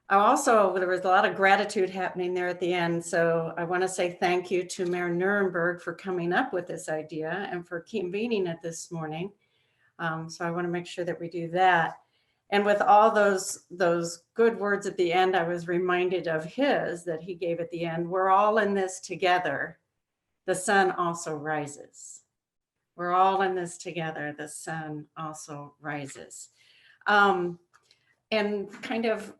There was a lot of gratitude happening there at the end. So I want to say thank you to Mayor Nuremberg for coming up with this idea and for convening it this morning. So I want to make sure that we do that. And with all those good words at the end, I was reminded of his that he gave at the end. We're all in this together. The sun also rises. We're all in this together. The sun also rises. And kind of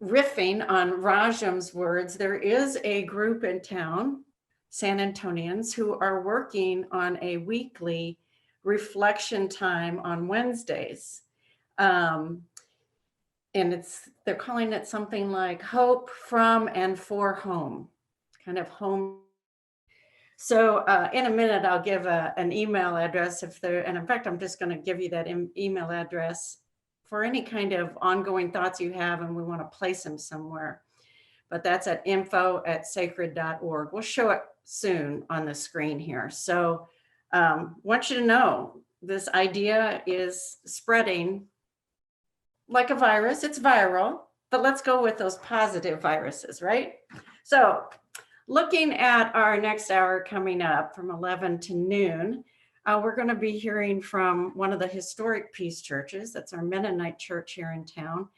riffing on Rajam's words, there is a group in town, San Antonians, who are working on a weekly reflection time on Wednesdays. And they're calling it something like Hope from and for Home, kind of home. So in a minute, I'll give an email address and in fact, I'm just going to give you that email address for any kind of ongoing thoughts you have and we want to place them somewhere. But that's at info@sacred.org. We'll show it soon on the screen here. So want you to know this idea is spreading like a virus. It's viral, but let's go with those positive viruses, right? So looking at our next hour coming up from 11 to noon, we're going to be hearing from one of the historic Peace churches. That's our Mennonite church here in town.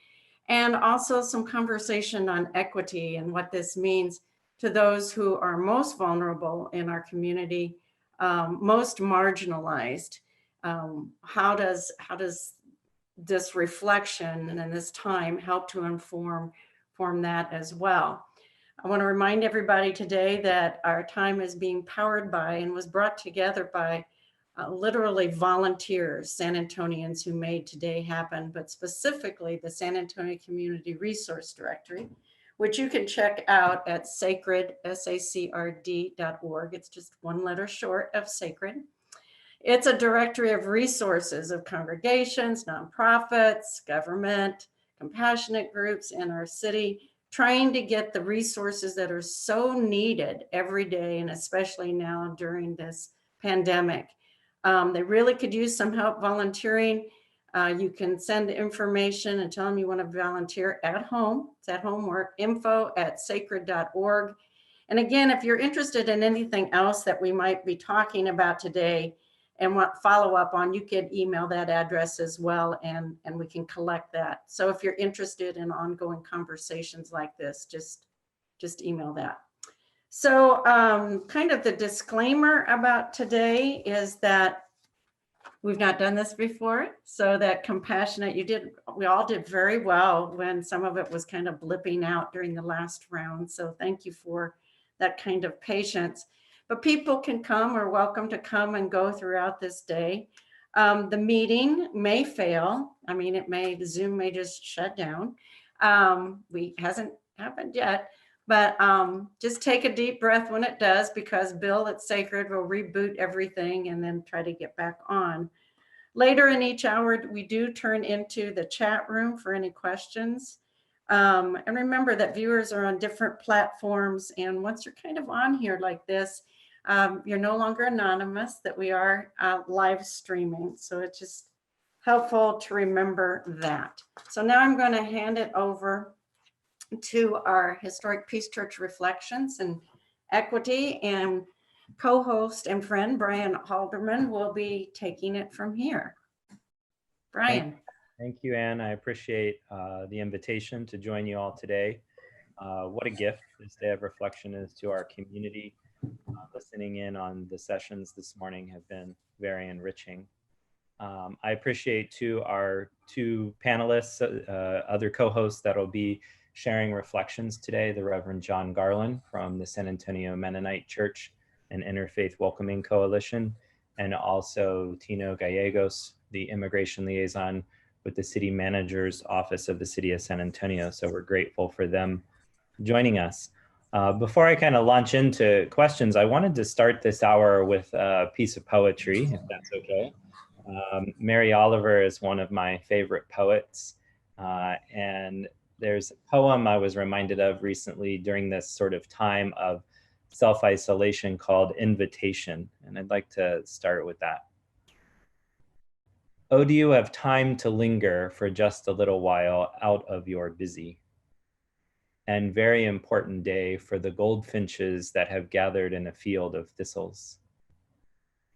And also some conversation on equity and what this means to those who are most vulnerable in our community, most marginalized. How does this reflection and this time help to inform that as well? I want to remind everybody today that our time is being powered by and was brought together by literally volunteers, San Antonians who made today happen, but specifically the San Antonio Community Resource Directory, which you can check out at sacred, SACRD.org. It's just one letter short of sacred. It's a directory of resources of congregations, nonprofits, government, compassionate groups in our city, trying to get the resources that are so needed every day, and especially now during this pandemic. They really could use some help volunteering. You can send information and tell them you want to volunteer at home. It's at home work, info@sacred.org. And again, if you're interested in anything else that we might be talking about today and want follow up on, you can email that address as well, and we can collect that. So if you're interested in ongoing conversations like this, just email that. So kind of the disclaimer about today is that we've not done this before. So that compassionate, we all did very well when some of it was kind of blipping out during the last round. So thank you for that kind of patience. But people can come or welcome to come and go throughout this day. The meeting may fail. I mean, the Zoom may just shut down. Hasn't happened yet, but just take a deep breath when it does, because Bill at Sacred will reboot everything and then try to get back on. Later in each hour, we do turn into the chat room for any questions. And remember that viewers are on different platforms. And once you're kind of on here like this, you're no longer anonymous, that we are live streaming. So it's just helpful to remember that. So now I'm going to hand it over to our Historic Peace Church Reflections and Equity, and co-host and friend Brian Halderman will be taking it from here. Brian. Thank you, Ann. I appreciate the invitation to join you all today. What a gift this day of reflection is to our community. Listening in on the sessions this morning have been very enriching. I appreciate our two panelists, other co-hosts that will be sharing reflections today, the Reverend John Garland from the San Antonio Mennonite Church and Interfaith Welcoming Coalition, and also Tino Gallegos, the immigration liaison with the city manager's office of the city of San Antonio. So we're grateful for them joining us. Before I kind of launch into questions, I wanted to start this hour with a piece of poetry, if that's okay. Mary Oliver is one of my favorite poets, and there's a poem I was reminded of recently during this sort of time of self-isolation called Invitation, and I'd like to start with that. Oh, do you have time to linger for just a little while out of your busy? and very important day for the goldfinches that have gathered in a field of thistles.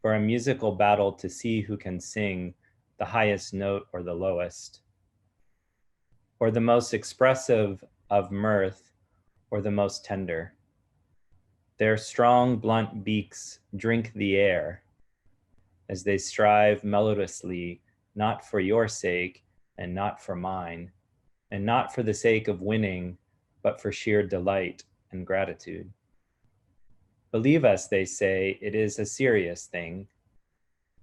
For a musical battle to see who can sing the highest note or the lowest, or the most expressive of mirth or the most tender. Their strong, blunt beaks drink the air as they strive melodiously, not for your sake and not for mine, and not for the sake of winning, but for sheer delight and gratitude. Believe us, they say, it is a serious thing,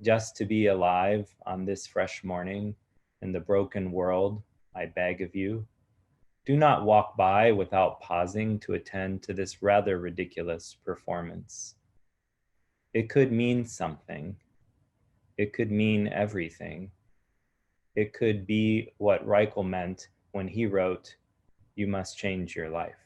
just to be alive on this fresh morning in the broken world, I beg of you. Do not walk by without pausing to attend to this rather ridiculous performance. It could mean something. It could mean everything. It could be what Reichel meant when he wrote, "You must change your life."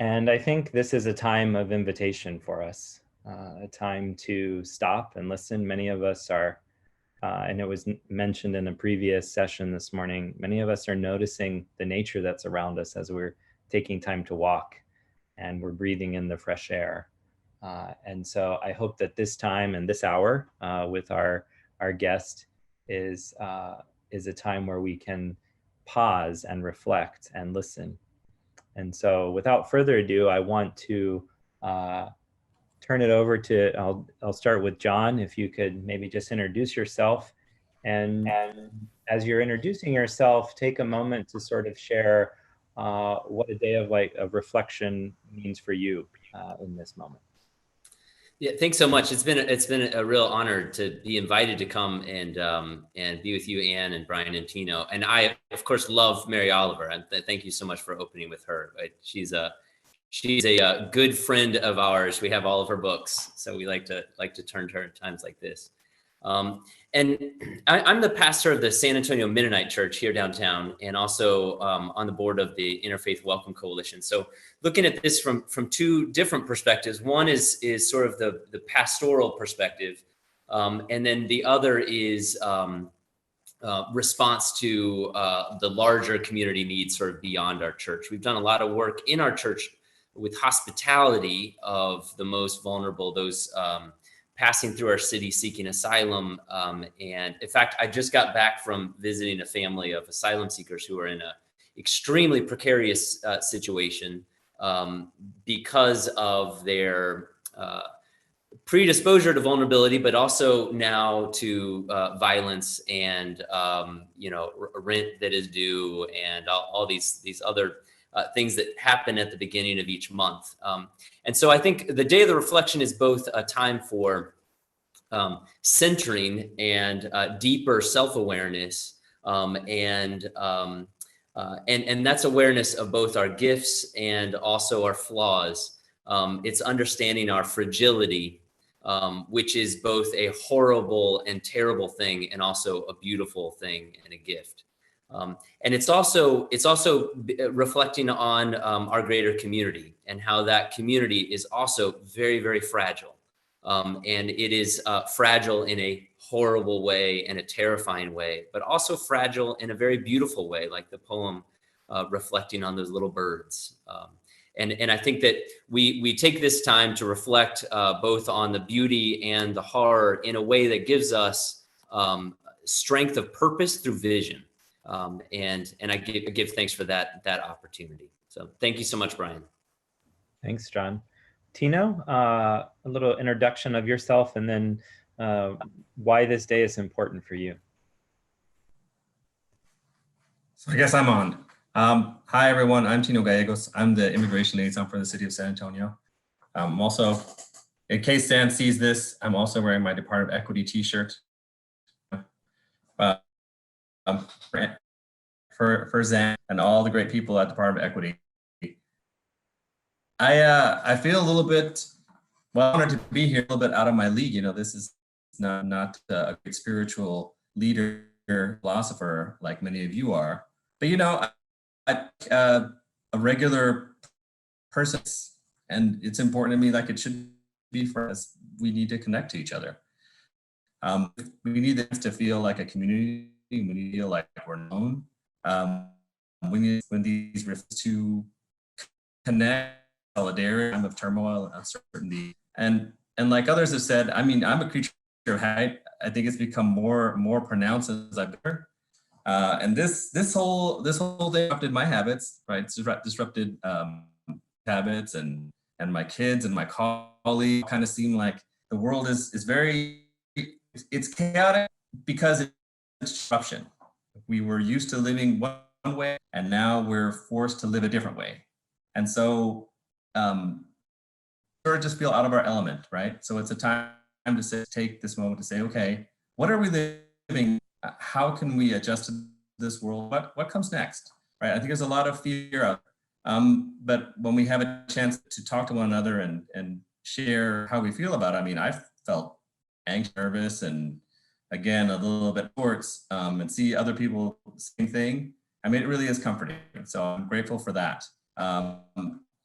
And I think this is a time of invitation for us, a time to stop and listen. Many of us are, and it was mentioned in a previous session this morning, many of us are noticing the nature that's around us as we're taking time to walk and we're breathing in the fresh air. And so I hope that this time and this hour with our guest is a time where we can pause and reflect and listen. And so without further ado, I want to turn it over to, I'll start with John, if you could maybe just introduce yourself. And as you're introducing yourself, take a moment to sort of share what a day of reflection means for you in this moment. Yeah, thanks so much. It's been a real honor to be invited to come and be with you, Anne and Brian and Tino. And I, of course, love Mary Oliver. And thank you so much for opening with her. She's a good friend of ours. We have all of her books, so we like to turn to her at times like this. And I'm the pastor of the San Antonio Mennonite Church here downtown, and also on the board of the Interfaith Welcome Coalition. So looking at this from two different perspectives. One is sort of the pastoral perspective, and then the other is response to the larger community needs sort of beyond our church. We've done a lot of work in our church with hospitality of the most vulnerable, those passing through our city seeking asylum. And in fact, I just got back from visiting a family of asylum seekers who are in an extremely precarious situation because of their predisposure to vulnerability, but also now to violence and rent that is due, and all these other things that happen at the beginning of each month. And so I think the Day of the Reflection is both a time for centering and deeper self-awareness, and that's awareness of both our gifts and also our flaws. It's understanding our fragility, which is both a horrible and terrible thing, and also a beautiful thing and a gift. And it's also reflecting on our greater community, and how that community is also very, very fragile. And it is fragile in a horrible way and a terrifying way, but also fragile in a very beautiful way, like the poem reflecting on those little birds. And I think that we take this time to reflect both on the beauty and the horror in a way that gives us strength of purpose through vision. And I give thanks for that opportunity. So thank you so much, Brian. Thanks, John. Tino, a little introduction of yourself, and then why this day is important for you. So I guess I'm on. Hi, everyone. I'm Tino Gallegos. I'm the immigration liaison for the city of San Antonio. I'm also, in case Stan sees this, I'm also wearing my Department of Equity t-shirt. For Zan and all the great people at Department of Equity. I feel a little bit, honored to be here, a little bit out of my league. You know, this is not a great spiritual leader, philosopher like many of you are. But, you know, a regular person, and it's important to me, like it should be for us. We need to connect to each other. We need this to feel like a community when we feel like we're known, when these refuse to connect, solidarity, time of turmoil and uncertainty. And like others have said, I mean, I'm a creature of habit. I think it's become more pronounced as I've been. And this whole thing disrupted my habits, right? It's disrupted habits, and my kids and my colleagues kind of seem like the world is very, it's chaotic because it's disruption. We were used to living one way, and now we're forced to live a different way. And so sort of just feel out of our element, right? So it's a time to take this moment to say, okay, what are we living? How can we adjust to this world? What comes next, right? I think there's a lot of fear out there. But when we have a chance to talk to one another and share how we feel about it, I mean, I've felt anxious, nervous, and again, a little bit sports, and see other people, same thing. I mean, it really is comforting. So I'm grateful for that.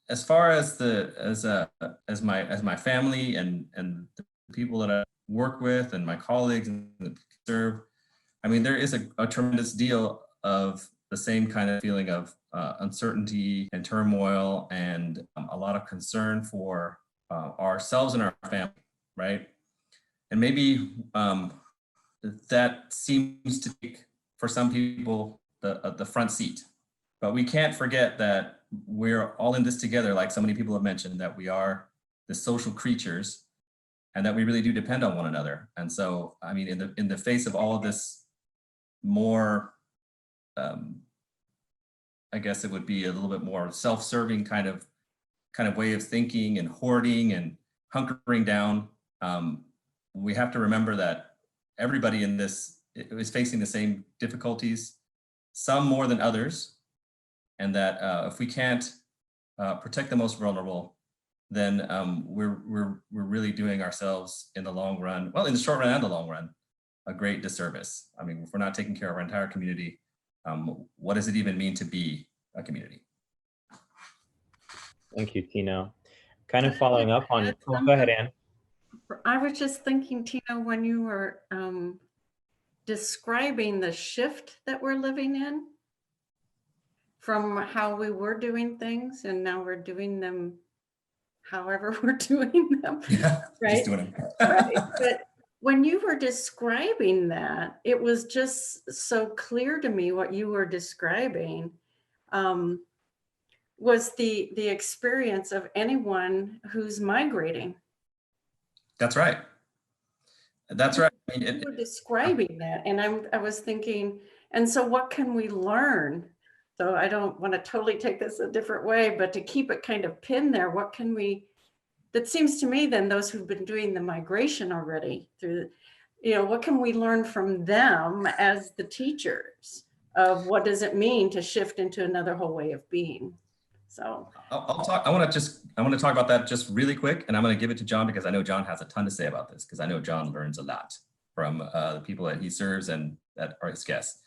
As far as my family and the people that I work with and my colleagues and serve, I mean, there is a tremendous deal of the same kind of feeling of uncertainty and turmoil, and a lot of concern for ourselves and our family, right? And maybe that seems to take, for some people, the front seat. But we can't forget that we're all in this together, like so many people have mentioned, that we are the social creatures and that we really do depend on one another. And so, I mean, in the face of all of this more, I guess it would be a little bit more self-serving kind of way of thinking and hoarding and hunkering down. We have to remember that everybody in this is facing the same difficulties, some more than others. And that if we can't protect the most vulnerable, then we're really doing ourselves in the long run, well, in the short run and the long run, a great disservice. I mean, if we're not taking care of our entire community, what does it even mean to be a community? Thank you, Tino. Kind of following up on, oh, go ahead, Ann. I was just thinking, Tino, when you were describing the shift that we're living in, from how we were doing things and now we're doing them however we're doing them. Yeah, right? just doing them. Right. But when you were describing that, it was just so clear to me what you were describing was the experience of anyone who's migrating. That's right. That's right. I mean, you were describing that, and I was thinking, and so what can we learn? So I don't want to totally take this a different way, but to keep it kind of pinned there, what can we, that seems to me then those who've been doing the migration already through, what can we learn from them as the teachers of what does it mean to shift into another whole way of being? So I'll talk. I want to talk about that just really quick, and I'm going to give it to John because I know John has a ton to say about this, because I know John learns a lot from the people that he serves and that are his guests.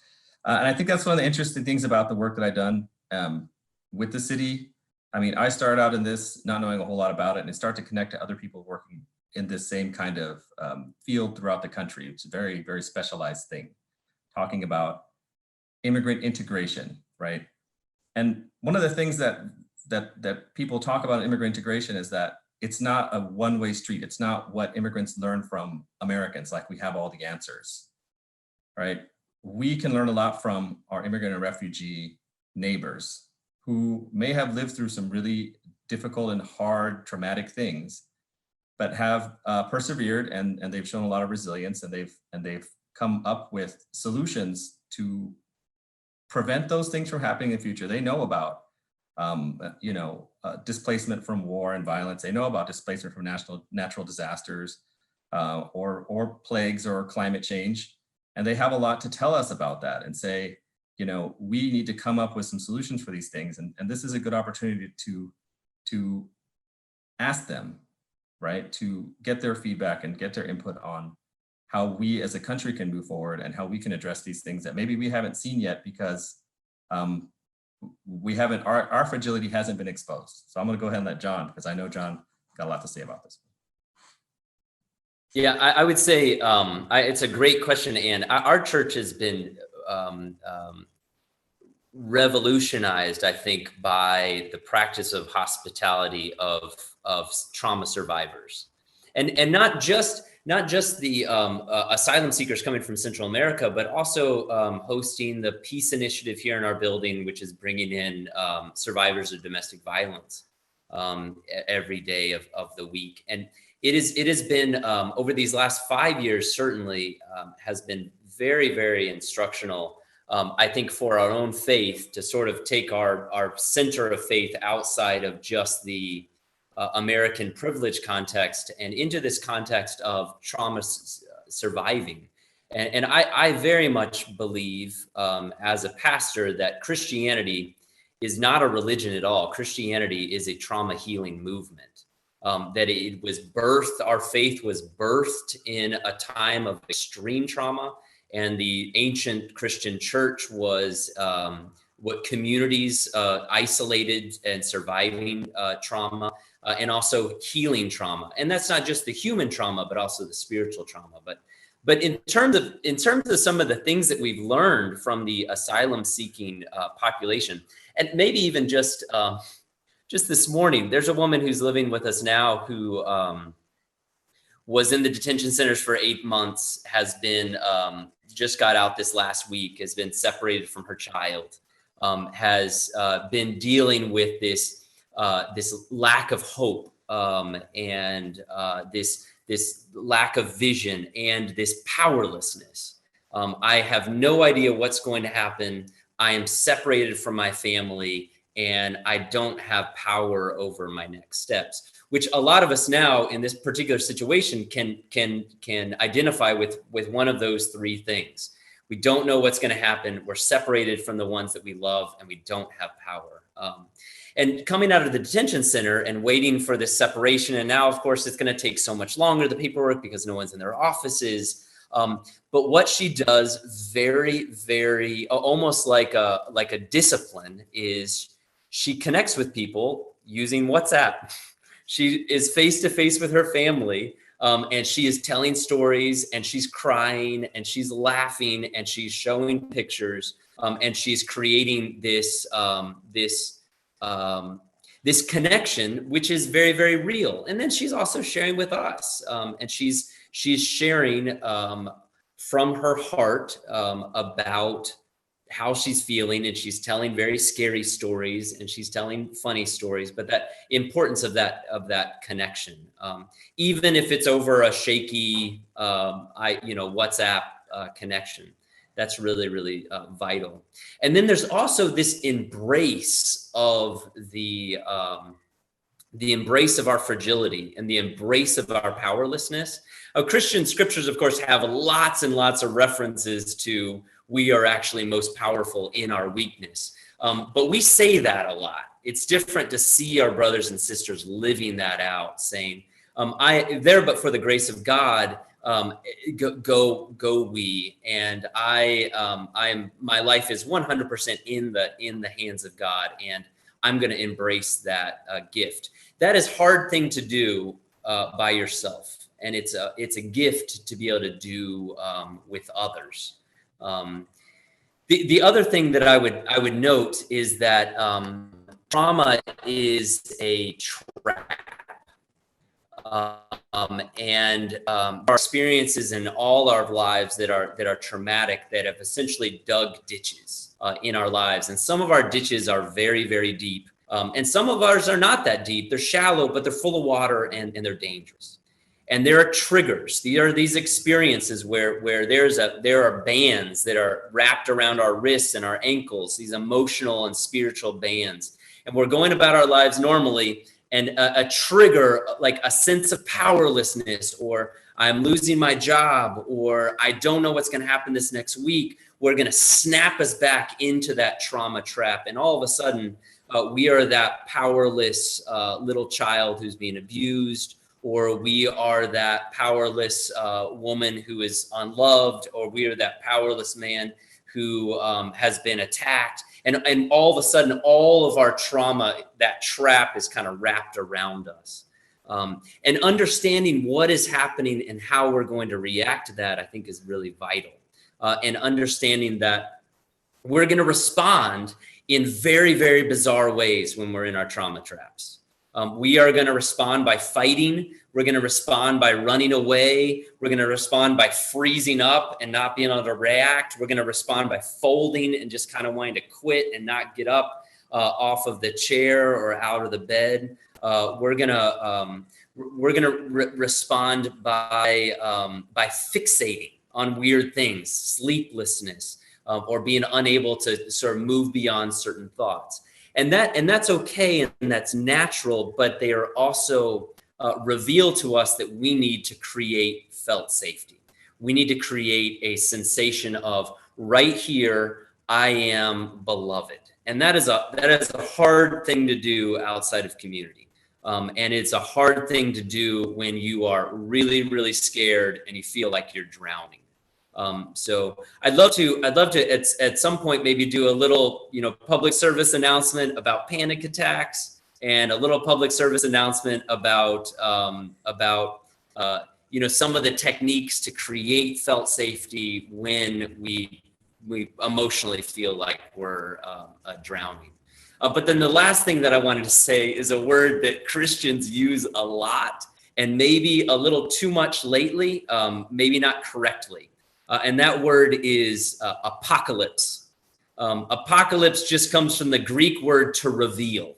And I think that's one of the interesting things about the work that I've done with the city. I mean, I started out in this not knowing a whole lot about it, and start to connect to other people working in this same kind of field throughout the country. It's a very, very specialized thing, talking about immigrant integration, right? And one of the things that people talk about immigrant integration is that it's not a one-way street. It's not what immigrants learn from Americans, like we have all the answers, right? We can learn a lot from our immigrant and refugee neighbors who may have lived through some really difficult and hard, traumatic things, but have persevered, and they've shown a lot of resilience, and they've come up with solutions to prevent those things from happening in the future. They know about displacement from war and violence. They know about displacement from natural disasters or plagues or climate change. And they have a lot to tell us about that and say, we need to come up with some solutions for these things. And this is a good opportunity to ask them, right? To get their feedback and get their input on how we as a country can move forward and how we can address these things that maybe we haven't seen yet because our fragility hasn't been exposed. So I'm going to go ahead and let John, because I know John got a lot to say about this. Yeah, I would say it's a great question, and our church has been revolutionized, I think, by the practice of hospitality of trauma survivors, and not just the asylum seekers coming from Central America, but also hosting the Peace Initiative here in our building, which is bringing in survivors of domestic violence every day of the week. And it has been over these last 5 years, certainly has been very, very instructional. I think for our own faith to sort of take our center of faith outside of just the American privilege context and into this context of trauma surviving. And I very much believe as a pastor that Christianity is not a religion at all. Christianity is a trauma healing movement. That it was birthed, our faith was birthed in a time of extreme trauma. And the ancient Christian church was what communities isolated and surviving trauma and also healing trauma. And that's not just the human trauma, but also the spiritual trauma. But in terms of some of the things that we've learned from the asylum seeking population, and maybe even just this morning, there's a woman who's living with us now who was in the detention centers for 8 months, has been just got out this last week, has been separated from her child, has been dealing with this lack of hope and this lack of vision and this powerlessness. I have no idea what's going to happen. I am separated from my family and I don't have power over my next steps, which a lot of us now in this particular situation can identify with one of those three things. We don't know what's going to happen. We're separated from the ones that we love and we don't have power. And coming out of the detention center and waiting for this separation. And now, of course, it's going to take so much longer, the paperwork, because no one's in their offices. But what she does very, very almost like a discipline is she connects with people using WhatsApp. She is face to face with her family, and she is telling stories, and she's crying, and she's laughing, and she's showing pictures, and she's creating this connection, which is very, very real. And then she's also sharing with us, and she's sharing from her heart about how she's feeling, and she's telling very scary stories and she's telling funny stories, but that importance of that connection, even if it's over a shaky WhatsApp connection, that's really, really vital. And then there's also this embrace of the embrace of our fragility and the embrace of our powerlessness. Christian scriptures, of course, have lots and lots of references to we are actually most powerful in our weakness. But we say that a lot. It's different to see our brothers and sisters living that out, saying, but for the grace of God, go we. And my life is 100% in the hands of God, and I'm going to embrace that gift. That is a hard thing to do by yourself. And it's a gift to be able to do with others. The other thing that I would note is that trauma is a trap, and our experiences in all our lives that are traumatic, that have essentially dug ditches in our lives, and some of our ditches are very, very deep, and some of ours are not that deep. They're shallow, but they're full of water and they're dangerous. And there are triggers. There are these experiences where there are bands that are wrapped around our wrists and our ankles, these emotional and spiritual bands. And we're going about our lives normally, and a trigger, like a sense of powerlessness, or I'm losing my job, or I don't know what's going to happen this next week, we're going to snap us back into that trauma trap. And all of a sudden, we are that powerless little child who's being abused, or we are that powerless woman who is unloved, or we are that powerless man who has been attacked. And all of a sudden, all of our trauma, that trap is kind of wrapped around us. And understanding what is happening and how we're going to react to that, I think, is really vital. And understanding that we're going to respond in very, very bizarre ways when we're in our trauma traps. We are going to respond by fighting. We're going to respond by running away. We're going to respond by freezing up and not being able to react. We're going to respond by folding and just kind of wanting to quit and not get up off of the chair or out of the bed. We're going to respond by fixating on weird things, sleeplessness, or being unable to sort of move beyond certain thoughts. And that's okay and that's natural, but they are also reveal to us that we need to create felt safety. We need to create a sensation of right here, I am beloved. And that is a hard thing to do outside of community. And it's a hard thing to do when you are really, really scared and you feel like you're drowning. So I'd love to at some point maybe do a little, public service announcement about panic attacks and a little public service announcement about some of the techniques to create felt safety when we emotionally feel like we're drowning. But then the last thing that I wanted to say is a word that Christians use a lot and maybe a little too much lately, maybe not correctly. And that word is apocalypse. Apocalypse just comes from the Greek word to reveal.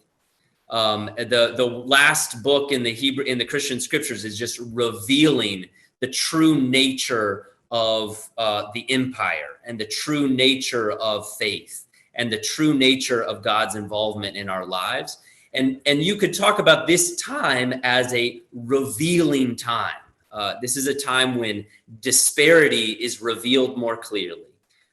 The last book in the Christian scriptures is just revealing the true nature of the empire and the true nature of faith and the true nature of God's involvement in our lives. And you could talk about this time as a revealing time. This is a time when disparity is revealed more clearly,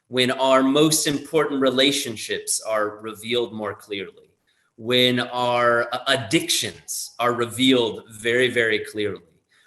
when our most important relationships are revealed more clearly, when our addictions are revealed very, very clearly,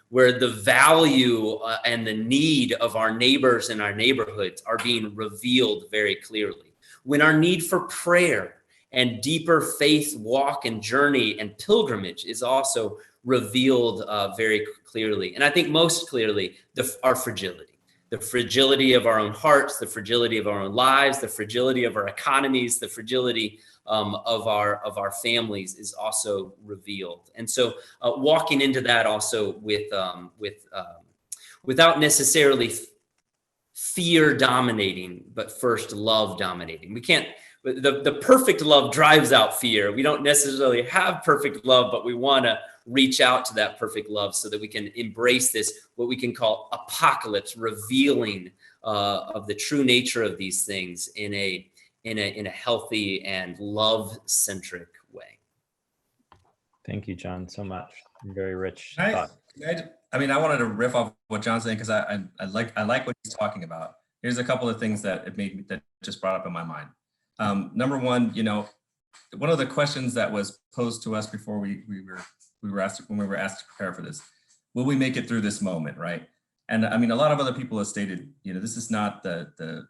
where the value and the need of our neighbors and our neighborhoods are being revealed very clearly, when our need for prayer and deeper faith walk and journey and pilgrimage is also revealed very clearly. And I think most clearly, our fragility, the fragility of our own hearts, the fragility of our own lives, the fragility of our economies, the fragility of our families is also revealed. And so walking into that also without necessarily fear dominating, but first love dominating. We can't, the perfect love drives out fear. We don't necessarily have perfect love, but we want to reach out to that perfect love so that we can embrace this, what we can call apocalypse, revealing of the true nature of these things in a healthy and love-centric way. Thank you, John, so much. Very rich I thought. wanted to riff off what John's saying because I like what he's talking about. Here's a couple of things that just brought up in my mind. Number one, one of the questions that was posed to us before we were asked to prepare for this, will we make it through this moment, right? And I mean, a lot of other people have stated, this is not the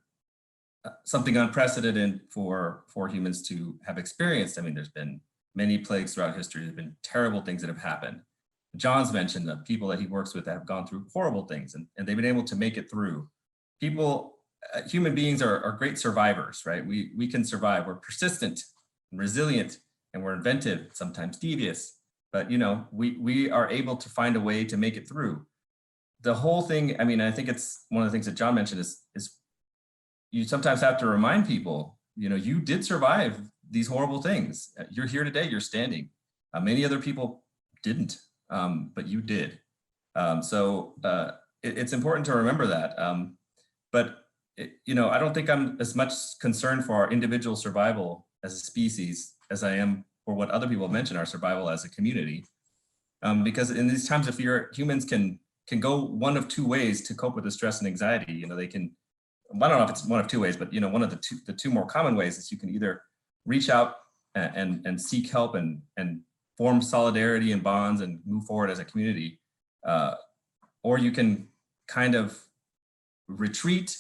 something unprecedented for humans to have experienced. I mean, there's been many plagues throughout history. There's been terrible things that have happened. John's mentioned the people that he works with that have gone through horrible things and they've been able to make it through. Human beings are great survivors, right? We can survive. We're persistent and resilient and we're inventive, sometimes devious, but we are able to find a way to make it through. The whole thing, I mean, I think it's one of the things that John mentioned is you sometimes have to remind people, you did survive these horrible things. You're here today, you're standing. Many other people didn't, but you did. So it's important to remember that. But I don't think I'm as much concerned for our individual survival as a species as I am for what other people have mentioned, our survival as a community. Because in these times of fear, humans can go one of two ways to cope with the stress and anxiety. They can, I don't know if it's one of two ways, but one of the two more common ways is you can either reach out and seek help and form solidarity and bonds and move forward as a community, or you can kind of retreat,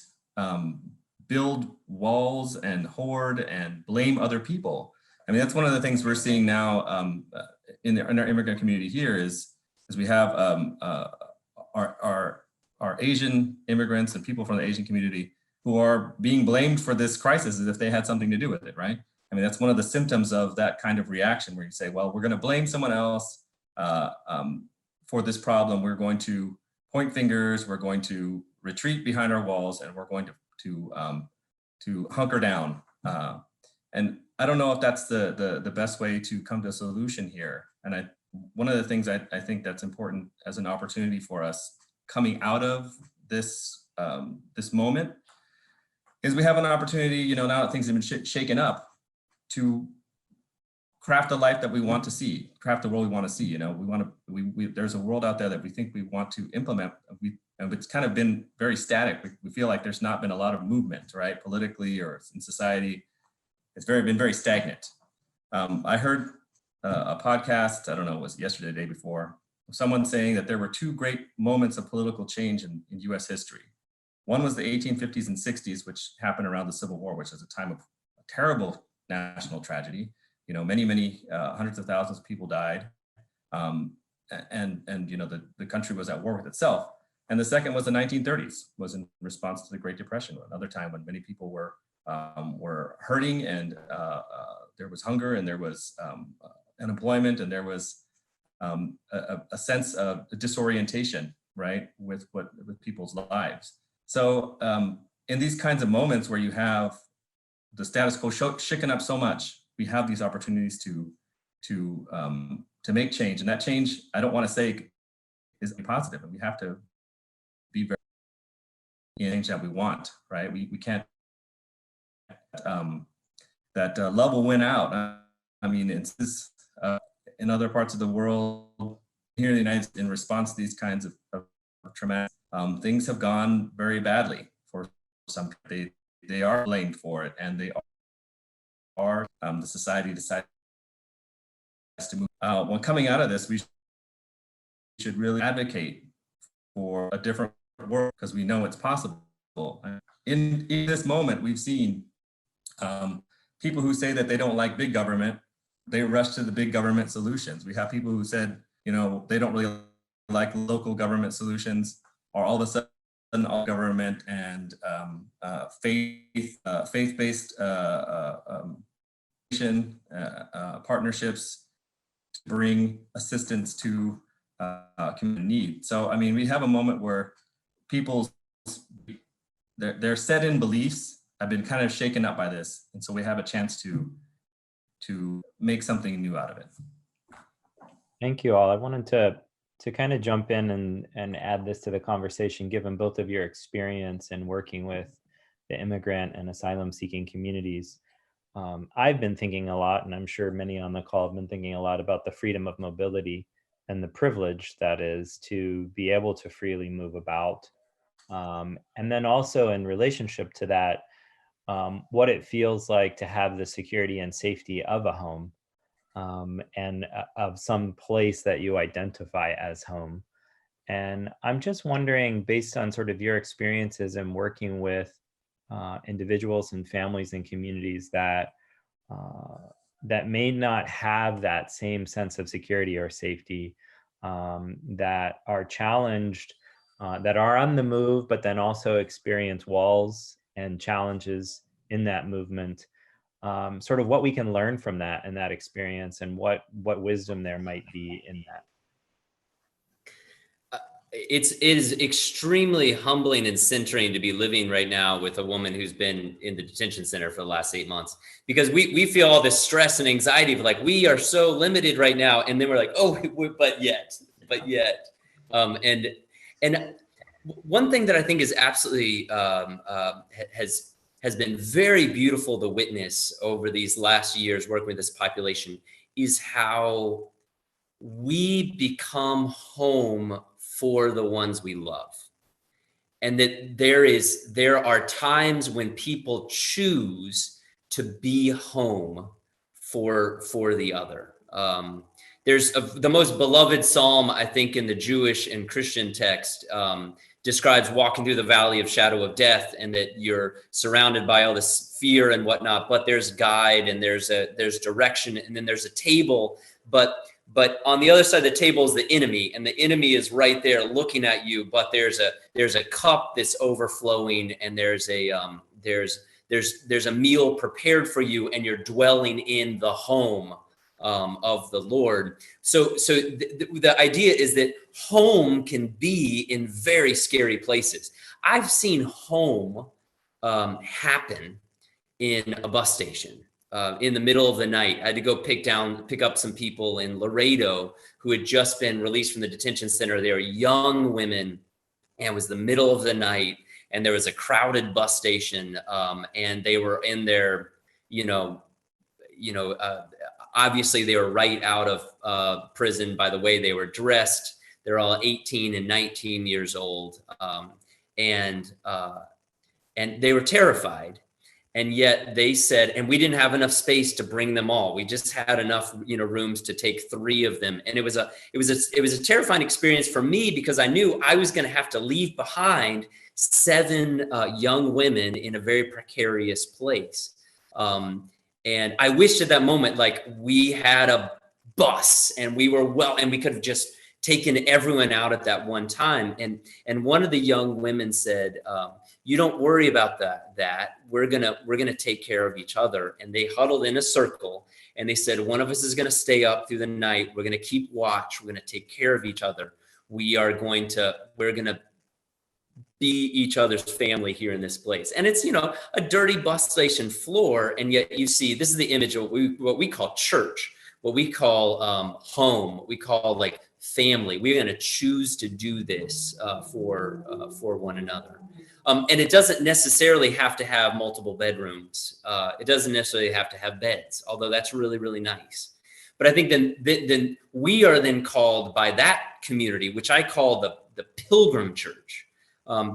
build walls and hoard and blame other people. I mean, that's one of the things we're seeing now in our immigrant community here is we have our Asian immigrants and people from the Asian community who are being blamed for this crisis as if they had something to do with it, right? I mean, that's one of the symptoms of that kind of reaction where you say, well, we're going to blame someone else for this problem. We're going to point fingers, we're going to retreat behind our walls, and we're going to hunker down. And I don't know if that's the best way to come to a solution here. And one of the things I think that's important as an opportunity for us coming out of this this moment is we have an opportunity, now that things have been shaken up, to craft a life that we want to see, craft the world we want to see. There's a world out there that we think we want to implement. And it's kind of been very static. We feel like there's not been a lot of movement, right? Politically or in society, it's been very stagnant. I heard a podcast, I don't know, it was yesterday, the day before, someone saying that there were two great moments of political change in US history. One was the 1850s and 60s, which happened around the Civil War, which was a time of a terrible national tragedy. Many hundreds of thousands of people died, and the country was at war with itself. And the second was the 1930s, was in response to the Great Depression, another time when many people were hurting, and there was hunger, and there was unemployment, and there was a sense of disorientation, right, with people's lives. So in these kinds of moments where you have the status quo shaken up so much, we have these opportunities to make change, and that change, I don't want to say is positive, and we have to be very change that we want, right? We can't that love will win out. I mean, it's this in other parts of the world, here in the United States, in response to these kinds of traumatic things have gone very badly for some. They are blamed for it, and they are the society decides to move. When coming out of this, we should really advocate for a different world, because we know it's possible. In this moment, we've seen people who say that they don't like big government, they rush to the big government solutions. We have people who said, they don't really like local government solutions, or all of a sudden all government and faith-based partnerships to bring assistance to community need. So, I mean, we have a moment where their set-in beliefs have been kind of shaken up by this, and so we have a chance to make something new out of it. Thank you all. I wanted to kind of jump in and add this to the conversation, given both of your experience in working with the immigrant and asylum-seeking communities. I've been thinking a lot, and I'm sure many on the call have been thinking a lot about the freedom of mobility and the privilege that is to be able to freely move about. And then also in relationship to that, what it feels like to have the security and safety of a home, and of some place that you identify as home. And I'm just wondering, based on sort of your experiences in working with individuals and families and communities that may not have that same sense of security or safety, that are challenged, that are on the move, but then also experience walls and challenges in that movement, sort of what we can learn from that and that experience, and what wisdom there might be in that. It is extremely humbling and centering to be living right now with a woman who's been in the detention center for the last 8 months, because we feel all this stress and anxiety of like, we are so limited right now. And then we're like, oh, but yet. And one thing that I think is absolutely has been very beautiful to witness over these last years working with this population is how we become home for the ones we love. And that there are times when people choose to be home for the other. There's the most beloved psalm, I think, in the Jewish and Christian text, describes walking through the valley of shadow of death, and that you're surrounded by all this fear and whatnot, but there's guide, and there's direction, and then there's a table. But but on the other side of the table is the enemy, and the enemy is right there looking at you, but there's a cup that's overflowing, and there's a meal prepared for you, and you're dwelling in the home of the Lord. So the idea is that home can be in very scary places. I've seen home happen in a bus station. In the middle of the night, I had to go pick up some people in Laredo who had just been released from the detention center. They were young women, and it was the middle of the night, and there was a crowded bus station, and they were in their, obviously they were right out of prison by the way they were dressed. They're all 18 and 19 years old, and they were terrified. And yet they said, and we didn't have enough space to bring them all. We just had enough, rooms to take 3 of them. And it was a terrifying experience for me, because I knew I was going to have to leave behind 7 young women in a very precarious place. And I wished at that moment, like, we had a bus and we could have just taken everyone out at that one time. And one of the young women said, you don't worry about that. We're gonna take care of each other. And they huddled in a circle, and they said, one of us is gonna stay up through the night. We're gonna keep watch. We're gonna take care of each other. We're gonna be each other's family here in this place. And it's, a dirty bus station floor. And yet you see, this is the image of what we call church, what we call home, what we call like family. We're going to choose to do this for one another. And it doesn't necessarily have to have multiple bedrooms. It doesn't necessarily have to have beds, although that's really, really nice. But I think then we are then called by that community, which I call the pilgrim church.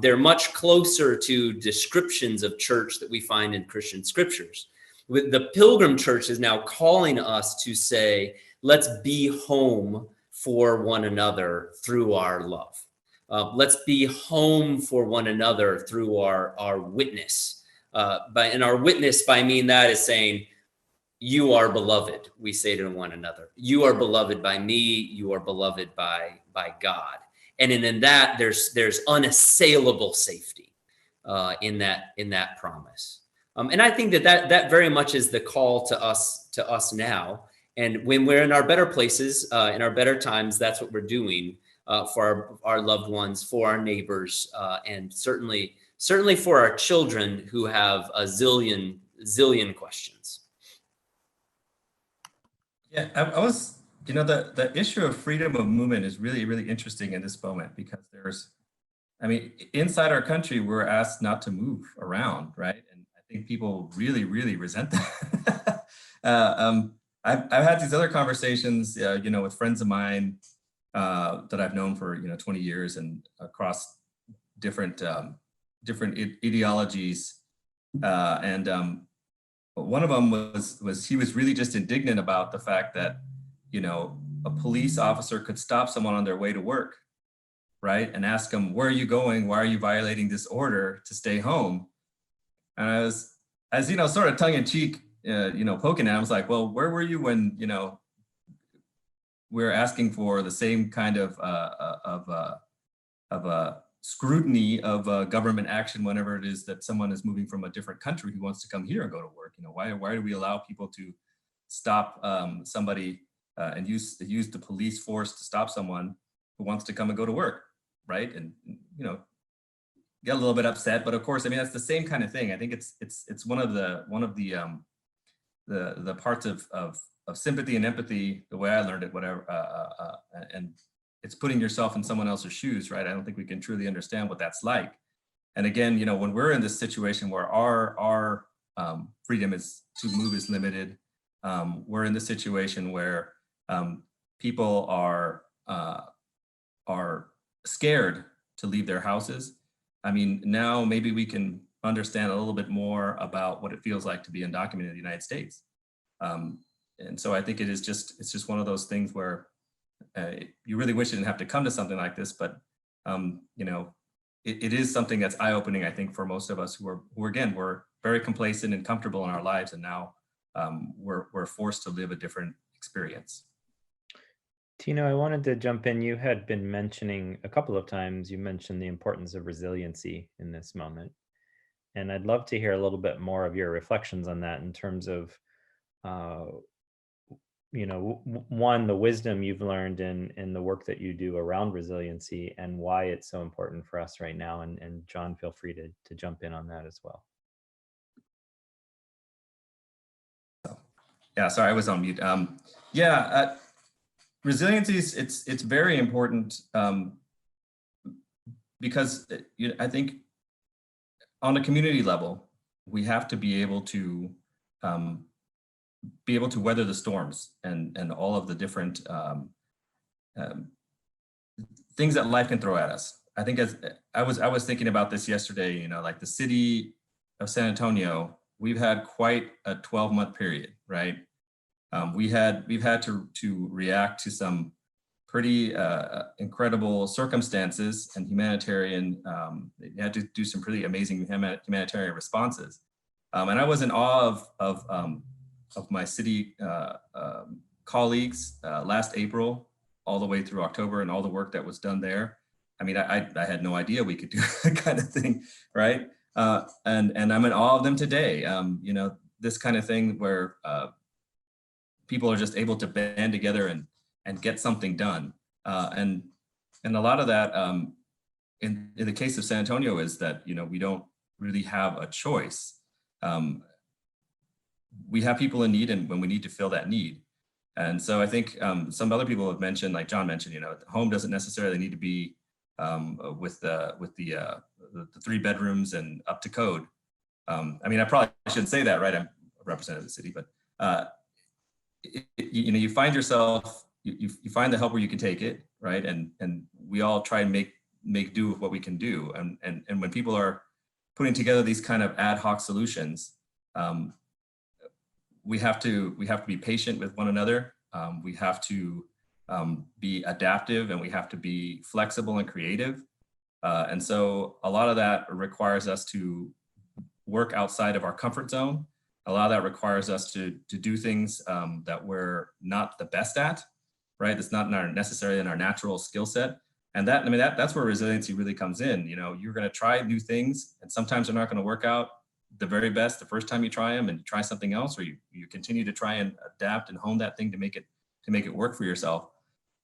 They're much closer to descriptions of church that we find in Christian scriptures. With the pilgrim church is now calling us to say, let's be home for one another through our love. Let's be home for one another through our witness. And our witness, by mean that is saying, you are beloved, we say to one another. You are beloved by me, you are beloved by God. And in that, there's unassailable safety in that promise. And I think that very much is the call to us now. And when we're in our better places, in our better times, that's what we're doing for our loved ones, for our neighbors, and certainly for our children who have a zillion questions. Yeah, I was, the issue of freedom of movement is really, really interesting in this moment, because inside our country, we're asked not to move around, right? And I think people really, really resent that. I've had these other conversations, with friends of mine that I've known for 20 years and across different ideologies, and one of them was he was really just indignant about the fact that a police officer could stop someone on their way to work, right, and ask them, where are you going? Why are you violating this order to stay home? And I was, sort of tongue in cheek, poking at him. I was like, well, where were you when, we're asking for the same kind of scrutiny of government action whenever it is that someone is moving from a different country who wants to come here and go to work? Why do we allow people to stop somebody and use the police force to stop someone who wants to come and go to work, right? And get a little bit upset, but of course, that's the same kind of thing. I think it's one of the parts of sympathy and empathy, the way I learned it, whatever, and it's putting yourself in someone else's shoes, right? I don't think we can truly understand what that's like. And again, when we're in this situation where our freedom to move is limited, we're in this situation where people are scared to leave their houses. Now maybe we can understand a little bit more about what it feels like to be undocumented in the United States. And so I think it's just one of those things where you really wish you didn't have to come to something like this, but it is something that's eye-opening, I think, for most of us who we're very complacent and comfortable in our lives, and now we're forced to live a different experience. Tino, I wanted to jump in. You had been mentioning a couple of times, you mentioned the importance of resiliency in this moment. And I'd love to hear a little bit more of your reflections on that in terms of, uh, one, the wisdom you've learned in the work that you do around resiliency and why it's so important for us right now. And John, feel free to jump in on that as well. Yeah, sorry, I was on mute. Resiliency is it's very important because I think on a community level, we have to be able to weather the storms and all of the different things that life can throw at us. I think as I was thinking about this yesterday, like the city of San Antonio, we've had quite a 12-month period, right? We've had to react to some pretty incredible circumstances and humanitarian. They had to do some pretty amazing humanitarian responses, and I was in awe of my city colleagues last April all the way through October and all the work that was done there. I mean, I had no idea we could do that kind of thing, right? And I'm in awe of them today. This kind of thing where people are just able to band together and get something done. And a lot of that, in the case of San Antonio, is that we don't really have a choice. We have people in need, and when we need to fill that need. And so I think some other people have mentioned, like John mentioned, home doesn't necessarily need to be with the 3 bedrooms and up to code. I mean, I probably shouldn't say that, right? I'm a representative of the city, but you find yourself, you find the help where you can take it, right? And we all try and make do with what we can do. And when people are putting together these kind of ad hoc solutions, we have to be patient with one another. We have to be adaptive, and we have to be flexible and creative. And so a lot of that requires us to work outside of our comfort zone. A lot of that requires us to do things that we're not the best at, right? That's not necessarily in our natural skill set. And that's where resiliency really comes in. You're going to try new things, and sometimes they're not going to work out the very best the first time you try them, and you try something else, or you continue to try and adapt and hone that thing to make it work for yourself.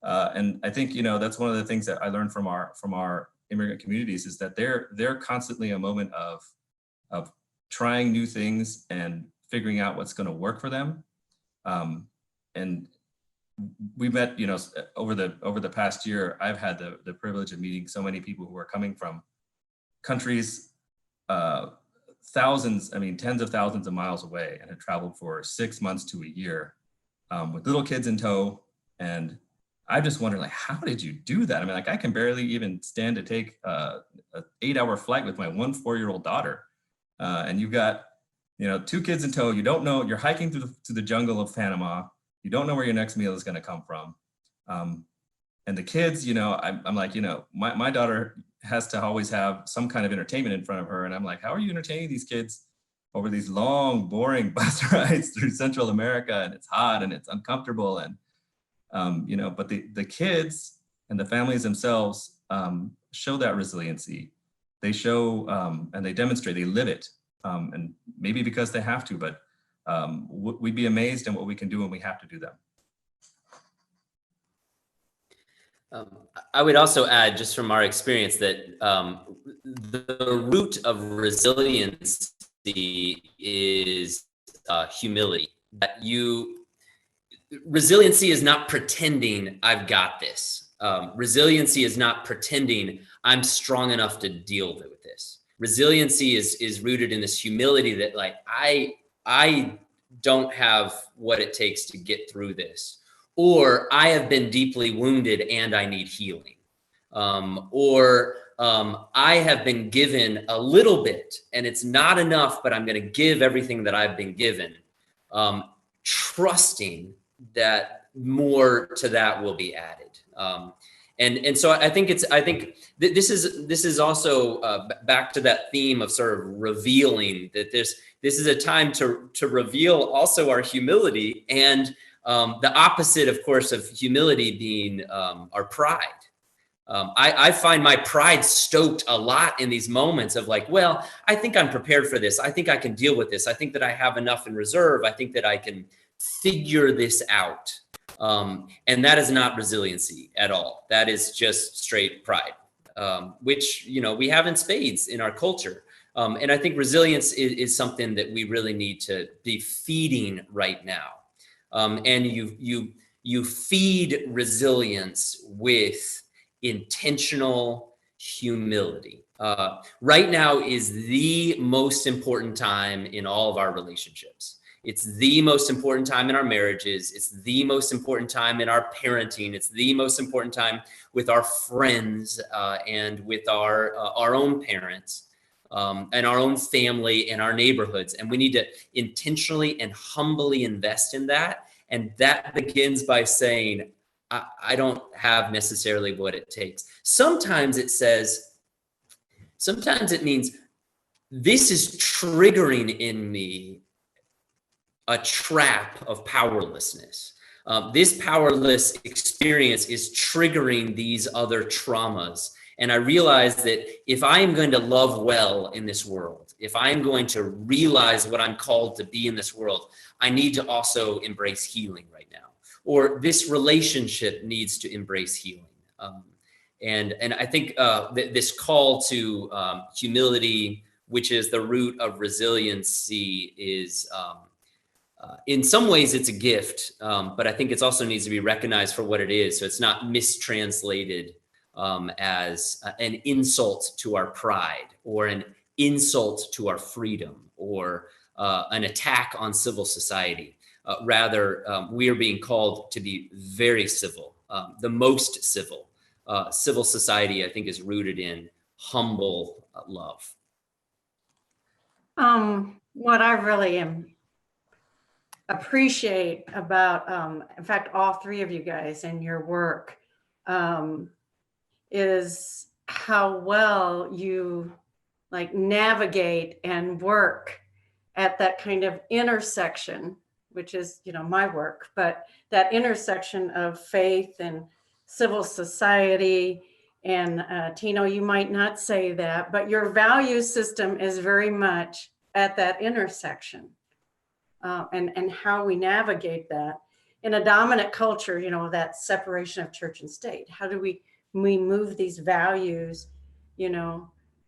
And I think that's one of the things that I learned from our immigrant communities, is that they're constantly a moment of trying new things and figuring out what's going to work for them. And we met, over the past year, I've had the privilege of meeting so many people who are coming from countries, tens of thousands of miles away, and have traveled for 6 months to a year with little kids in tow. And I just wonder, how did you do that? I mean, I can barely even stand to take an 8-hour flight with my 4-year-old daughter. And you've got, 2 kids in tow. You don't know, you're hiking through the jungle of Panama. You don't know where your next meal is going to come from. And the kids, I'm like, my daughter has to always have some kind of entertainment in front of her. And I'm like, how are you entertaining these kids over these long, boring bus rides through Central America? And it's hot and it's uncomfortable. And, but the kids and the families themselves show that resiliency. They show and they demonstrate, they live it. And maybe because they have to, but we'd be amazed at what we can do when we have to do them. I would also add, just from our experience, that the root of resiliency is humility. Resiliency is not pretending I've got this. Resiliency is not pretending I'm strong enough to deal with this. Resiliency is rooted in this humility that I don't have what it takes to get through this. Or I have been deeply wounded and I need healing. Or I have been given a little bit and it's not enough, but I'm going to give everything that I've been given, trusting that more to that will be added. And so I think this is also back to that theme of sort of revealing that this is a time to reveal also our humility and The opposite, of course, of humility being our pride. I find my pride stoked a lot in these moments of like, well, I think I'm prepared for this. I think I can deal with this. I think that I have enough in reserve. I think that I can figure this out. And that is not resiliency at all. That is just straight pride, which, we have in spades in our culture. And I think resilience is something that we really need to be feeding right now. And you feed resilience with intentional humility. Right now is the most important time in all of our relationships. It's the most important time in our marriages. It's the most important time in our parenting. It's the most important time with our friends and with our own parents and our own family and our neighborhoods. And we need to intentionally and humbly invest in that. And that begins by saying, I don't have necessarily what it takes. Sometimes it means this is triggering in me a trap of powerlessness. This powerless experience is triggering these other traumas. And I realize that if I am going to love well in this world, if I'm going to realize what I'm called to be in this world, I need to also embrace healing right now. Or this relationship needs to embrace healing. And I think this call to humility, which is the root of resiliency, is in some ways it's a gift, but I think it also needs to be recognized for what it is. So it's not mistranslated as an insult to our pride or an insult to our freedom or an attack on civil society. Rather, we are being called to be very civil, the most civil. Civil society, I think, is rooted in humble love. What I really appreciate about, in fact, all three of you guys and your work is how well you navigate and work at that kind of intersection, which is, my work, but that intersection of faith and civil society. And Tino, you might not say that, but your value system is very much at that intersection. And how we navigate that in a dominant culture, that separation of church and state. How do we move these values,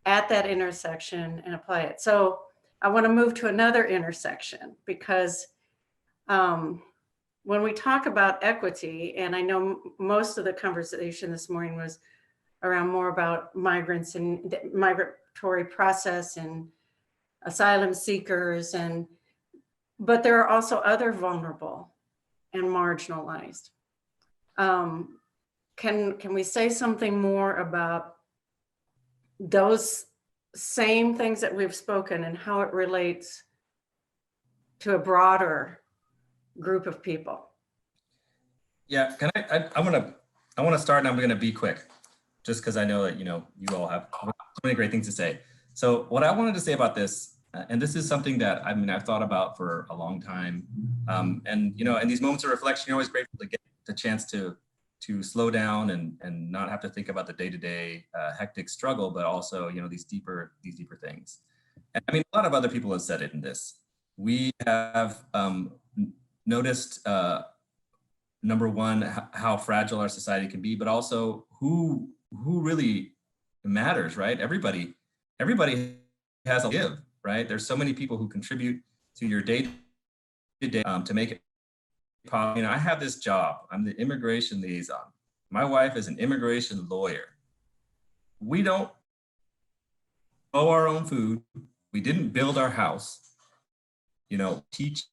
at that intersection and apply it? So I want to move to another intersection because when we talk about equity, and I know most of the conversation this morning was around more about migrants and the migratory process and asylum seekers, but there are also other vulnerable and marginalized. Can we say something more about those same things that we've spoken and how it relates to a broader group of people? Yeah, can I want to start, and I'm going to be quick, just because I know that you all have so many great things to say. So what I wanted to say about this, and this is something that I've thought about for a long time, and in these moments of reflection, you're always grateful to get the chance to slow down and not have to think about the day-to-day hectic struggle, but also these deeper things. And a lot of other people have said it in this. We have noticed, number one, how fragile our society can be, but also who really matters, right? Everybody has a give, right? There's so many people who contribute to your day-to-day to make it possible. I have this job. I'm the immigration liaison. My wife is an immigration lawyer. We don't grow our own food. We didn't build our house. Teach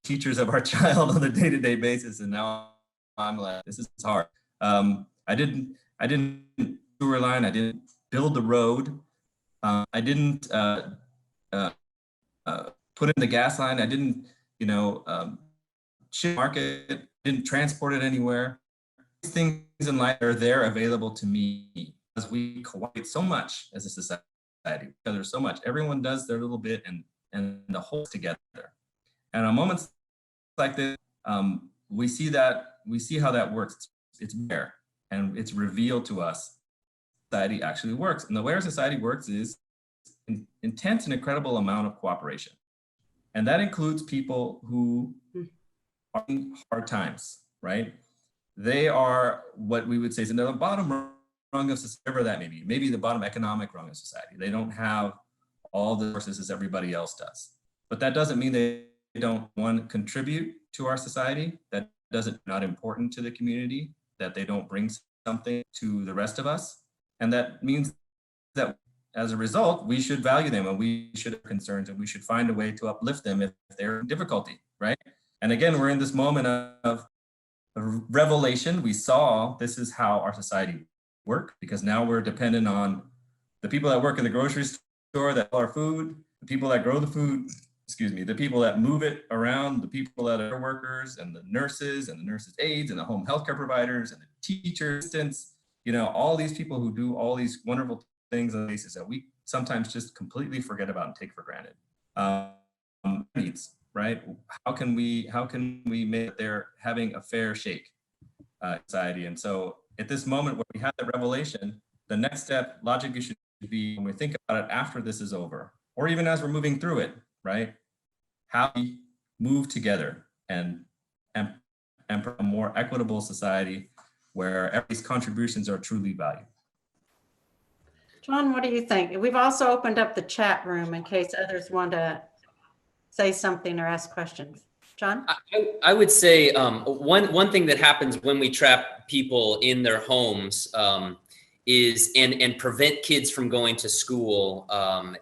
teachers of our child on a day-to-day basis, and now I'm like, this is hard. I didn't sewer line. I didn't build the road. I didn't put in the gas line. I didn't ship market. Didn't transport it anywhere. These things in life are there available to me because we cooperate so much as a society. There's so much. Everyone does their little bit, and the whole together. And on moments like this, we see how that works. It's there, and it's revealed to us society actually works. And the way our society works is intense and incredible amount of cooperation. And that includes people who are in hard times, right? They are what we would say is in the bottom rung of society, whatever that may be, maybe the bottom economic rung of society. They don't have all the resources as everybody else does. But that doesn't mean they don't, one, contribute to our society. That doesn't not important to the community, that they don't bring something to the rest of us. And that means that as a result, we should value them, and we should have concerns, and we should find a way to uplift them if they're in difficulty, right? And again, we're in this moment of revelation. We saw this is how our society works, because now we're dependent on the people that work in the grocery store that sell our food, the people that grow the food, the people that move it around, the people that are workers, and the nurses aides, and the home healthcare providers, and the teacher assistants, all these people who do all these wonderful things on basis that we sometimes just completely forget about and take for granted. Needs, right? How can we make that they're having a fair shake society? And so at this moment where we have the revelation, the next step logically should be, when we think about it after this is over, or even as we're moving through it, right? How we move together and a more equitable society where everybody's contributions are truly valued. John, what do you think? We've also opened up the chat room in case others want to say something or ask questions. John? I would say one thing that happens when we trap people in their homes is and prevent kids from going to school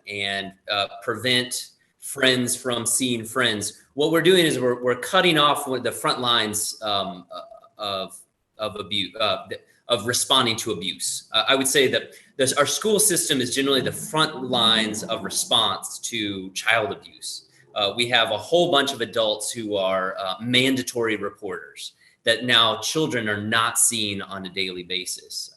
and prevent friends from seeing friends. What we're doing is we're cutting off with the front lines of abuse, of responding to abuse. I would say that our school system is generally the front lines of response to child abuse. We have a whole bunch of adults who are mandatory reporters that now children are not seeing on a daily basis.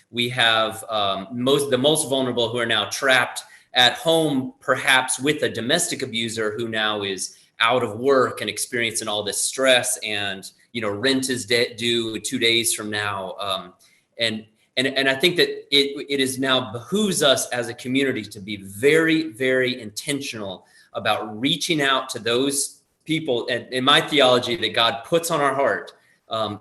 We have the most vulnerable who are now trapped at home, perhaps with a domestic abuser who now is out of work and experiencing all this stress, and rent is due 2 days from now. And I think that it is now behooves us as a community to be very, very intentional about reaching out to those people, and in my theology, that God puts on our heart,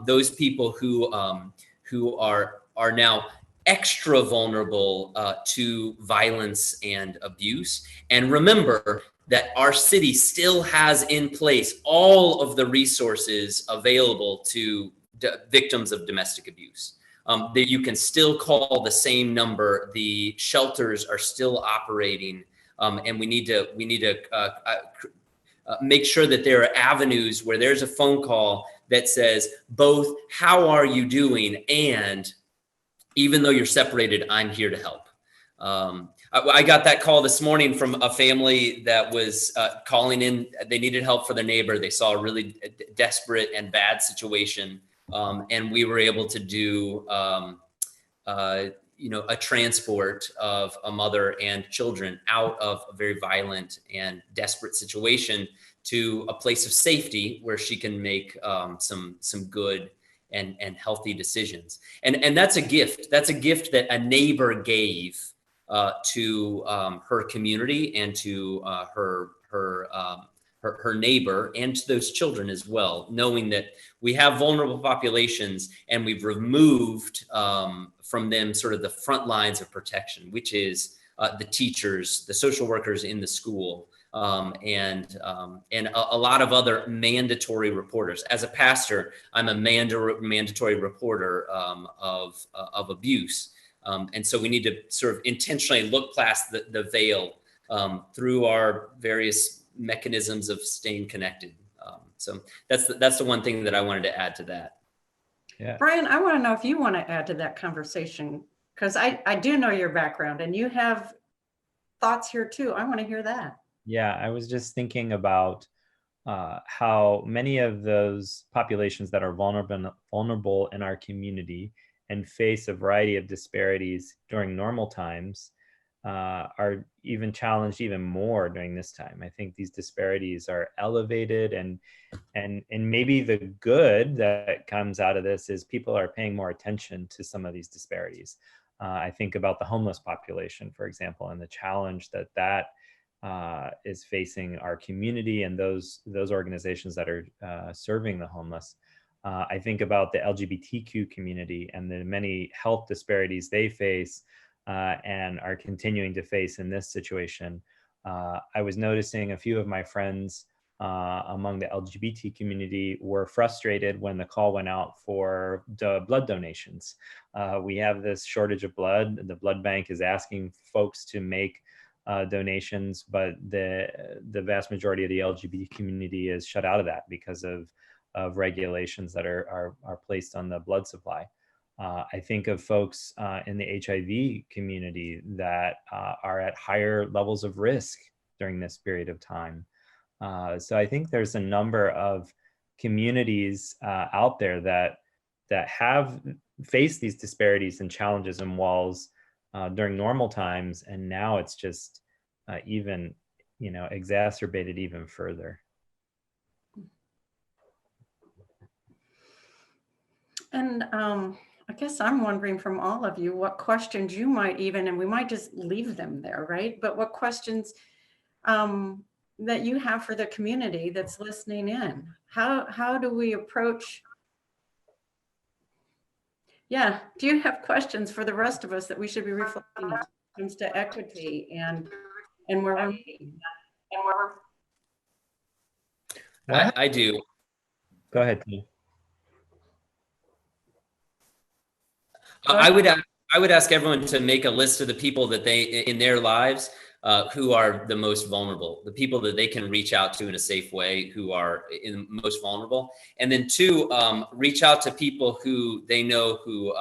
those people who are now extra vulnerable to violence and abuse. And remember that our city still has in place all of the resources available to victims of domestic abuse. That you can still call the same number. The shelters are still operating, and we need to make sure that there are avenues where there's a phone call that says both, how are you doing, and even though you're separated, I'm here to help. I got that call this morning from a family that was calling in. They needed help for their neighbor. They saw a really desperate and bad situation, and we were able to do a transport of a mother and children out of a very violent and desperate situation to a place of safety where she can make some good and healthy decisions. And that's a gift. That's a gift that a neighbor gave to her community and to her neighbor and to those children as well, knowing that we have vulnerable populations and we've removed from them sort of the front lines of protection, which is the teachers, the social workers in the school, and a lot of other mandatory reporters. As a pastor, I'm a mandatory reporter of abuse. And so we need to sort of intentionally look past the veil through our various mechanisms of staying connected. So that's the one thing that I wanted to add to that. Yeah. Brian, I want to know if you want to add to that conversation, because I do know your background and you have thoughts here too. I want to hear that. Yeah, I was just thinking about how many of those populations that are vulnerable in our community and face a variety of disparities during normal times are even challenged even more during this time. I think these disparities are elevated, and maybe the good that comes out of this is people are paying more attention to some of these disparities. I think about the homeless population, for example, and the challenge that is facing our community and those organizations that are serving the homeless. I think about the LGBTQ community and the many health disparities they face and are continuing to face in this situation. I was noticing a few of my friends among the LGBT community were frustrated when the call went out for the blood donations. We have this shortage of blood. The blood bank is asking folks to make donations, but the vast majority of the LGBT community is shut out of that because of regulations that are placed on the blood supply. I think of folks in the HIV community that are at higher levels of risk during this period of time. So I think there's a number of communities out there that have faced these disparities and challenges and walls during normal times, and now it's just even, exacerbated even further. And I guess I'm wondering from all of you what questions you might even, and we might just leave them there, right? But what questions that you have for the community that's listening in? How do we approach? Yeah, do you have questions for the rest of us that we should be reflecting on when it comes to equity and where we're moving? I do. Go ahead, Tino. I would ask everyone to make a list of the people that they in their lives who are the most vulnerable, the people that they can reach out to in a safe way, who are most vulnerable. And then 2, reach out to people who they know who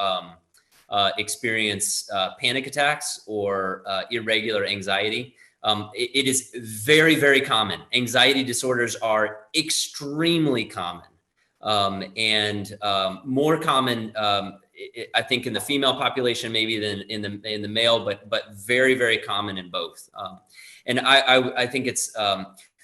experience panic attacks or irregular anxiety. It is very, very common. Anxiety disorders are extremely common, and more common, I think, in the female population maybe than in the male, but very, very common in both. And I think it's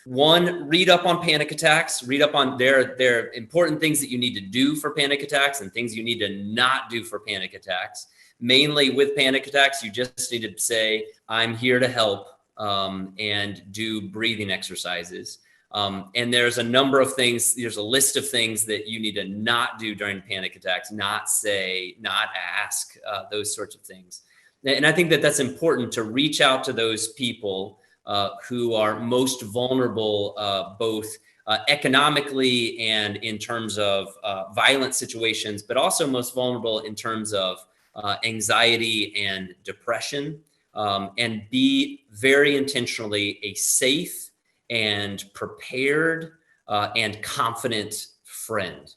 1, read up on panic attacks. Read up on their important things that you need to do for panic attacks and things you need to not do for panic attacks. Mainly with panic attacks, you just need to say, I'm here to help, and do breathing exercises. And there's a number of things, there's a list of things that you need to not do during panic attacks, not say, not ask, those sorts of things. And I think that that's important, to reach out to those people who are most vulnerable, both economically and in terms of violent situations, but also most vulnerable in terms of anxiety and depression, and be very intentionally a safe and prepared and confident friend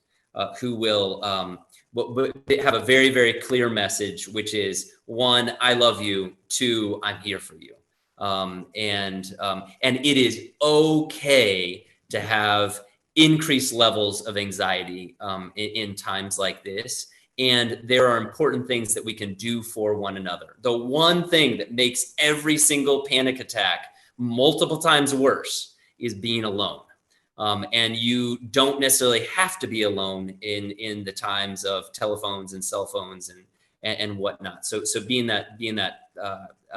who will have a very, very clear message, which is 1, I love you. 2, I'm here for you. And it is okay to have increased levels of anxiety in times like this. And there are important things that we can do for one another. The one thing that makes every single panic attack multiple times worse is being alone. And you don't necessarily have to be alone in the times of telephones and cell phones and whatnot. So being that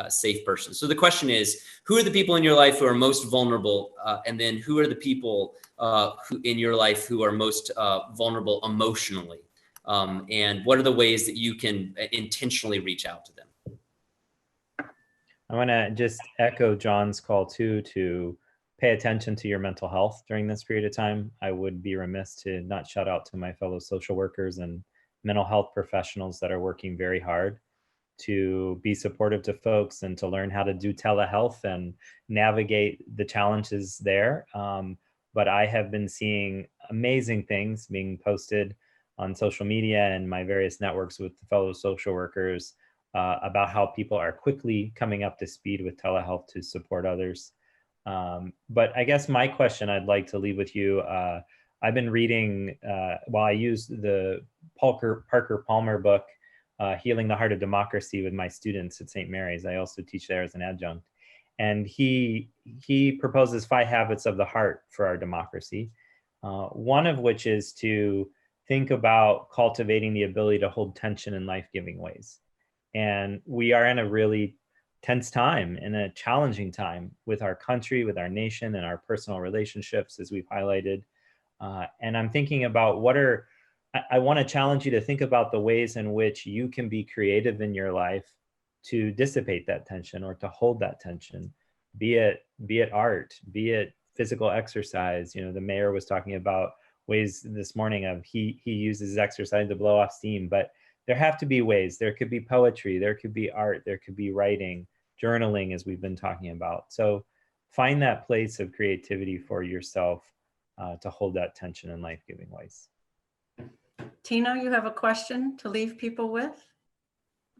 safe person. So the question is, who are the people in your life who are most vulnerable? And then who are the people who in your life who are most vulnerable emotionally? And what are the ways that you can intentionally reach out to them? I want to just echo John's call too, to pay attention to your mental health during this period of time. I would be remiss to not shout out to my fellow social workers and mental health professionals that are working very hard to be supportive to folks and to learn how to do telehealth and navigate the challenges there. But I have been seeing amazing things being posted on social media and my various networks with fellow social workers about how people are quickly coming up to speed with telehealth to support others. But I guess my question I'd like to leave with you, I've been reading, I use the Parker Palmer book, Healing the Heart of Democracy with my students at St. Mary's. I also teach there as an adjunct. And he proposes 5 habits of the heart for our democracy. One of which is to think about cultivating the ability to hold tension in life-giving ways. And we are in a really tense time, in a challenging time with our country, with our nation, and our personal relationships, as we've highlighted. And I'm thinking about I want to challenge you to think about the ways in which you can be creative in your life to dissipate that tension or to hold that tension, be it art, be it physical exercise. The mayor was talking about ways this morning of he uses exercise to blow off steam, but there have to be ways. There could be poetry, there could be art, there could be writing, journaling, as we've been talking about. So find that place of creativity for yourself to hold that tension in life-giving ways. Tino, you have a question to leave people with?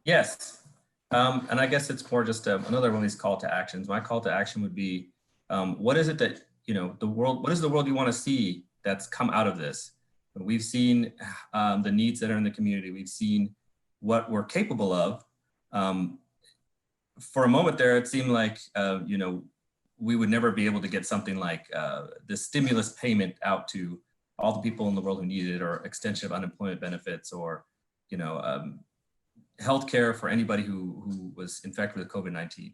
Yes. And I guess it's more just another one of these call to actions. My call to action would be, what is it that, what is the world you want to see that's come out of this? We've seen the needs that are in the community. We've seen what we're capable of. For a moment there, it seemed like, we would never be able to get something like the stimulus payment out to all the people in the world who need it, or extension of unemployment benefits, or, healthcare for anybody who was infected with COVID-19.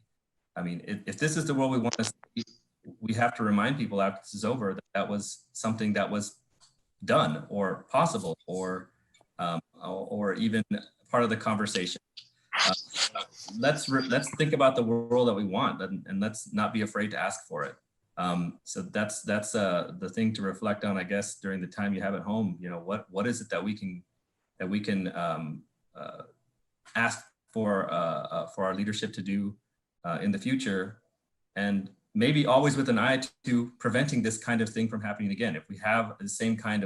I mean, if this is the world we want to see, we have to remind people after this is over that that was something that was done or possible, or even part of the conversation. Let's think about the world that we want, and let's not be afraid to ask for it. So that's the thing to reflect on, I guess, during the time you have at home. What is it that we can ask for our leadership to do in the future, and maybe always with an eye to preventing this kind of thing from happening again. If we have the same kind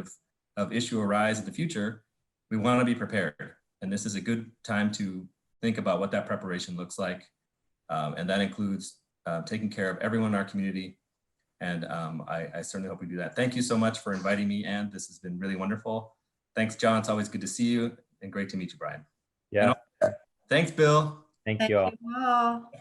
of issue arise in the future, we want to be prepared, and this is a good time to think about what that preparation looks like, and that includes taking care of everyone in our community. And I certainly hope we do that. Thank you so much for inviting me, and this has been really wonderful. Thanks, John. It's always good to see you, and great to meet you, Brian. Yeah. Thanks, Bill. Thank you all. Thank you all.